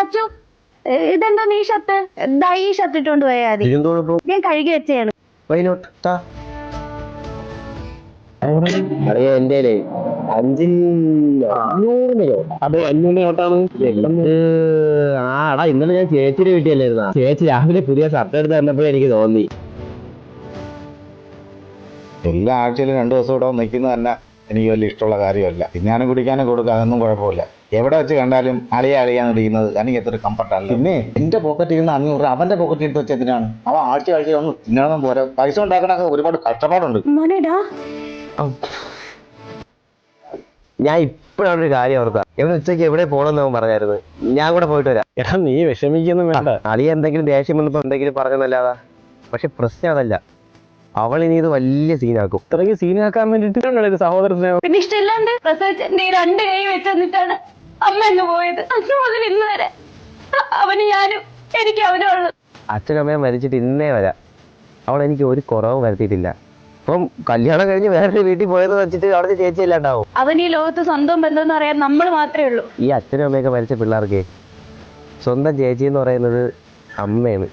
അച്ചു ഇതെന്താ നീ ഷർട്ട് എന്താ ഈ ഷർട്ട് ഇട്ടോണ്ട് പോയാ മതി. ഞാൻ കഴുകി വെച്ചാണ്. എന്റെ 500 അത് 500 നോട്ടാണ്. ആടാ ഇന്നലെ ഞാൻ ചേച്ചിയുടെ വീട്ടിലല്ലായിരുന്നാ. ചേച്ചി രാവിലെ പുതിയ ഷർട്ട് എടുത്ത് തന്നപ്പോഴേ എനിക്ക് തോന്നി. എല്ലാ ആഴ്ചയിലും 2 ദിവസം ഇവിടെ നിൽക്കുന്നത് തന്നെ എനിക്ക് വലിയ ഇഷ്ടമുള്ള കാര്യമല്ല. തിന്നാനും കുടിക്കാനും കൊടുക്കുക, അതൊന്നും കുഴപ്പമില്ല. എവിടെ വെച്ച് കണ്ടാലും അളിയാന്ന് വിളിക്കുന്നത് എനിക്ക് എത്ര കംഫർട്ടല്ല. പിന്നെ എന്റെ പോക്കറ്റിൽ നിന്ന് 500 അവന്റെ പോക്കറ്റിൽ എടുത്ത് വെച്ചതിനാണ്. അവൻ ആഴ്ച ഒന്ന് തിന്നണം പോരാ. പൈസ ഉണ്ടാക്കണൊക്കെ ഒരുപാട് കഷ്ടപ്പാടുണ്ട്. ഞാൻ ഇപ്പോഴൊരു കാര്യം ഓർക്കാം. എവിടെ ഉച്ചയ്ക്ക് എവിടെ പോകണമെന്ന് അവൻ പറഞ്ഞായിരുന്നു. ഞാൻ കൂടെ പോയിട്ട് വരാം. എടാ നീ വിഷമിക്കൊന്നും വേണ്ട. അളിയ എന്തെങ്കിലും ദേഷ്യം വന്നപ്പോ എന്തെങ്കിലും പറഞ്ഞതല്ലാതാ. പക്ഷെ പ്രശ്നം അതല്ല, അവൾ ഇനി ഇത് വലിയ സീനാക്കും. ഇത്രയ്ക്ക് സീനാക്കാൻ വേണ്ടിട്ട് സഹോദര സ്നേഹം. പിന്നെ ഇഷ്ടമില്ലാണ്ട് പ്രസവിച്ചെന്റെ 2 കൈ വെച്ചെന്നിട്ടാണ് അമ്മ എന്ന് പോയത്. അന്ന് മുതൽ ഇന്ന് വരെ അവന് ഞാനും എനിക്ക് അവനും ഉള്ളു. അച്ഛനും അമ്മയും മരിച്ചിട്ട് ഇന്നേ വരാം അവൾ എനിക്ക് ഒരു കുറവും വരുത്തിയിട്ടില്ല. അപ്പം കല്യാണം കഴിഞ്ഞ് വേറൊരു വീട്ടിൽ പോയത് വെച്ചിട്ട് അവിടുത്തെ ചേച്ചി അല്ലാണ്ടാവും. അവൻ ഈ ലോകത്ത് സ്വന്തം ബന്ധം എന്ന് പറയാൻ നമ്മൾ മാത്രമേ ഉള്ളൂ. ഈ അച്ഛനും അമ്മയൊക്കെ മരിച്ച പിള്ളേർക്ക് സ്വന്തം ചേച്ചി എന്ന് പറയുന്നത് അമ്മയാണ്.